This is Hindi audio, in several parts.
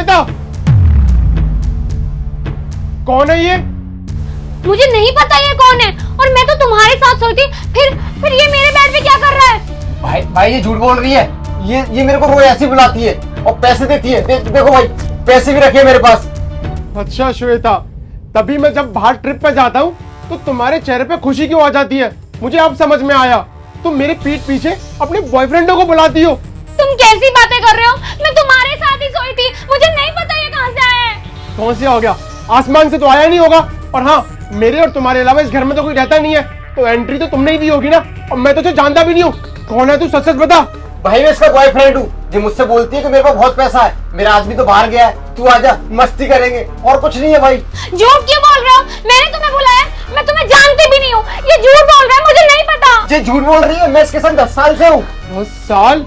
श्वेता, कौन है ये? मुझे नहीं पता ये कौन है, और मैं तो तुम्हारे साथ सोई थी, फिर ये मेरे बेड पे क्या कर रहा है? भाई ये झूठ बोल रही है। ये मेरे को रोज ऐसी बुलाती है और पैसे देती है। देखो भाई, पैसे भी रखे हैं मेरे पास। अच्छा श्वेता, तभी मैं जब बाहर ट्रिप पे जाता हूँ तो तुम्हारे चेहरे पे खुशी क्यों आ जाती है? मुझे अब समझ में आया, तुम मेरे पीठ पीछे अपने बॉयफ्रेंडों को बुलाती हो। तुम कैसी बातें कर रहे हो? मैं तुम्हारे साथ ही सोई थी, मुझे नहीं पता ये कहां से आया है। कौन सा हो गया? आसमान से तो आया नहीं होगा। और हाँ, मेरे और तुम्हारे अलावा इस घर में तो कोई रहता नहीं है, तो एंट्री तो तुमने ही दी होगी ना। और मैं तो तुझे जानता भी नहीं हूँ। कौन है तू? सच सच बता। भाई मैं इसका बॉयफ्रेंड हूँ। ये मुझसे बोलती है कि मेरे पास बहुत पैसा है, मेरा आदमी तो बाहर गया है, तू आजा मस्ती करेंगे, और कुछ नहीं है भाई। झूठ क्यों बोल रहे हो? मैंने तुम्हें बुलाया, मैं तुम्हें जानती भी नहीं हूँ। ये झूठ बोल रहा है, मुझे नहीं पता। ये झूठ बोल रही है, मैं इसके साथ 10 साल से हूँ। 10 साल?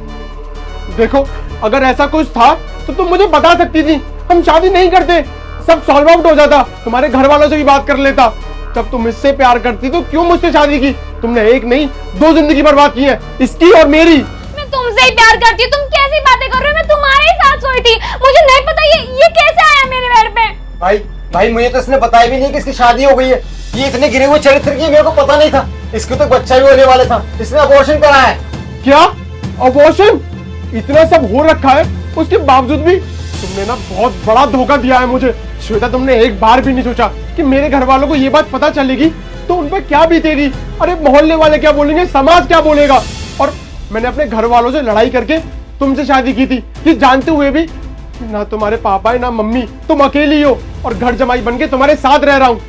देखो, अगर ऐसा कुछ था तो तुम मुझे बता सकती थी, हम शादी नहीं करते, सब सॉल्व आउट हो जाता, तुम्हारे घर वालों से भी बात कर लेता। जब तुम इससे प्यार करती तो क्यों मुझसे शादी की? तुमने एक नहीं 2 जिंदगी बर्बाद की है, इसकी और मेरी। मैं तुमसे ही प्यार करती हूँ, तुम कैसी बातें कर रहे हो? मैं तुम्हारे ही साथ सोई थी, मुझे नहीं पता ये कैसे आया मेरे बेड पे। भाई मुझे तो इसने बताया भी नहीं कि इसकी शादी हो गई है। ये इतने गिरे हुए चरित्र की, मेरे को पता नहीं था। इसको तो बच्चा भी होने वाला था, इसने अबॉर्शन करा है। क्या अबॉर्शन? इतना सब हो रखा है, उसके बावजूद भी तुमने ना बहुत बड़ा धोखा दिया है मुझे। श्वेता, तुमने एक बार भी नहीं सोचा कि मेरे घर वालों को ये बात पता चलेगी तो उन पर क्या बीतेगी? अरे मोहल्ले वाले क्या बोलेंगे, समाज क्या बोलेगा? और मैंने अपने घर वालों से लड़ाई करके तुमसे शादी की थी, ये जानते हुए भी ना तुम्हारे पापा है ना मम्मी, तुम अकेली हो और घर जमाई बन के तुम्हारे साथ रह रहा हूँ।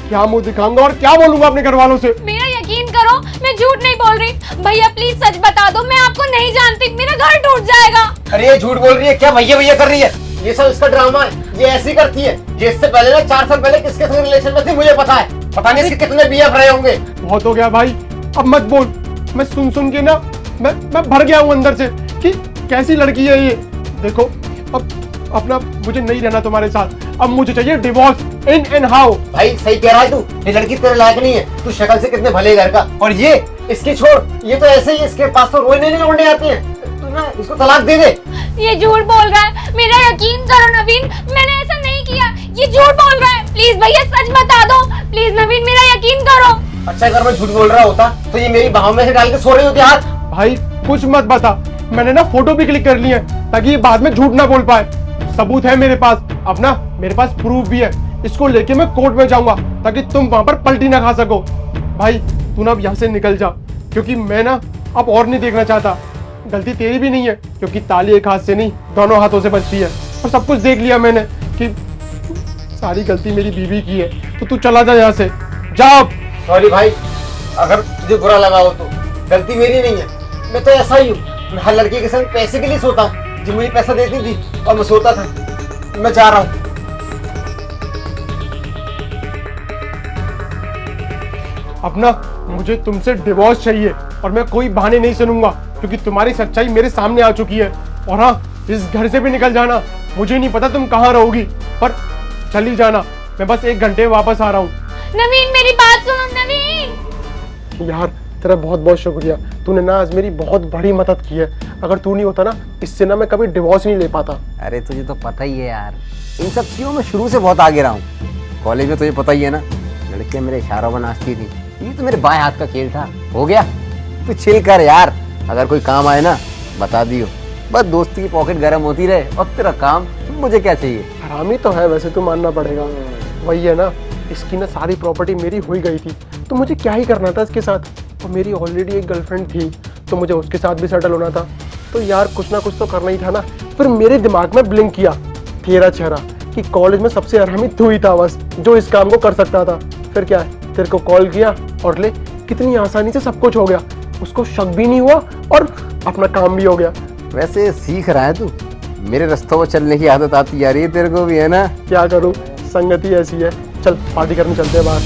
क्या मुंह दिखाऊंगा और क्या बोलूंगा अपने घर वालों से? मेरा यकीन करो, मैं झूठ नहीं बोल रही। भैया प्लीज सच बता दो, मैं आपको नहीं जानती, मेरा घर टूट जाएगा। अरे ये झूठ बोल रही है, क्या भैया भैया कर रही है? ये सब इसका ड्रामा है, ये ऐसी करती है। ये इससे पहले ना 4 साल पहले किसके साथ रिलेशन में थी मुझे पता है। पता नहीं इसके कितने बीएफ रहे होंगे। बहुत हो गया भाई, अब मत बोल। मैं सुन के ना मैं भर गया हूँ अंदर से कि कैसी लड़की है ये। देखो, अब अपना मुझे नहीं रहना तुम्हारे साथ, अब मुझे चाहिए डिवोर्स इन एंड हाउ। भाई सही कह रहा है तू, ये लड़की तेरे लायक नहीं है। तू शक्ल से कितने भले घर का, और ये इसकी छोड़, ये तो ऐसे ही, इसके पास तो रोने नहीं लौंडे आते हैं। तू ना इसको तलाक दे दे। ये झूठ बोल रहा है, मेरा यकीन करो नवीन, मैंने ऐसा नहीं किया। ये झूठ बोल रहा है, प्लीज भैया सच बता दो, प्लीज नवीन मेरा यकीन करो। अच्छा, अगर मैं झूठ बोल रहा होता तो ये मेरी बाहों में से डाल के सो रही होती हाथ। भाई कुछ मत बता, मैंने ना फोटो भी क्लिक कर ली है ताकि ये बाद में झूठ ना बोल पाए। सबूत है मेरे पास, अब ना मेरे पास प्रूफ भी है। इसको लेके मैं कोर्ट में जाऊंगा ताकि तुम वहां पर पलटी ना खा सको। भाई तू ना अब यहाँ से निकल जा, क्योंकि मैं ना अब और नहीं देखना चाहता। गलती तेरी भी नहीं है, क्योंकि ताली एक हाथ से नहीं दोनों हाथों से बजती है। और सब कुछ देख लिया मैंने कि सारी गलती मेरी बीवी की है, तो तू चला जा यहाँ से, जा अब। सॉरी भाई, अगर तुझे बुरा लगा हो तो गलती मेरी नहीं है। मैं तो ऐसा ही हूँ, मैं हर लड़की के संग पैसे के लिए सोता हूँ। जो मुझे पैसा देती थी और मैं सोता था। मैं जा रहा हूँ। अब ना मुझे तुमसे डिवोर्स चाहिए और मैं कोई बहाने नहीं सुनूंगा, क्योंकि तुम्हारी सच्चाई मेरे सामने आ चुकी है। और हाँ, इस घर से भी निकल जाना। मुझे नहीं पता तुम कहाँ रहोगी, पर चली जाना। मैं बस 1 घंटे वापस आ रहा हूँ। नवीन मेरी बात सुनो नवीन। यार तेरा बहुत बहुत शुक्रिया, तूने ना आज मेरी बहुत बड़ी मदद की है। अगर तू नहीं होता ना, इससे ना मैं कभी डिवोर्स नहीं ले पाता। अरे तुझे तो पता ही है यार, इन सब चीज़ों में शुरू से बहुत आगे रहा हूँ। कॉलेज में तुझे पता ही है ना, लड़कियाँ मेरे इशारों पर नाचती थी। ये तो मेरे बाएं हाथ का खेल था। हो गया, तू चिल कर यार। अगर कोई काम आए ना बता दियो, बस दोस्ती की पॉकेट गर्म होती रहे और तेरा काम। मुझे क्या चाहिए? हरामी तो है वैसे, तो मानना पड़ेगा। वही है ना, इसकी ना सारी प्रॉपर्टी मेरी हो ही गई थी, तो मुझे क्या ही करना था इसके साथ। और मेरी ऑलरेडी एक गर्लफ्रेंड थी, तो मुझे उसके साथ भी सेटल होना था। तो यार कुछ ना कुछ तो करना ही था ना। फिर मेरे दिमाग में ब्लिंक किया तेरा चेहरा कि कॉलेज में सबसे हरामी तू ही था बस, जो इस काम को कर सकता था। फिर क्या है, तेरे को कॉल किया और ले, कितनी आसानी से सब कुछ हो गया। उसको शक भी नहीं हुआ और अपना काम भी हो गया। वैसे सीख रहा है तू, मेरे रास्तों पर चलने की आदत आती जा रही है तेरे को भी, है ना? क्या करूँ, संगति ऐसी है। चल पार्टी करने चलते हैं बाहर।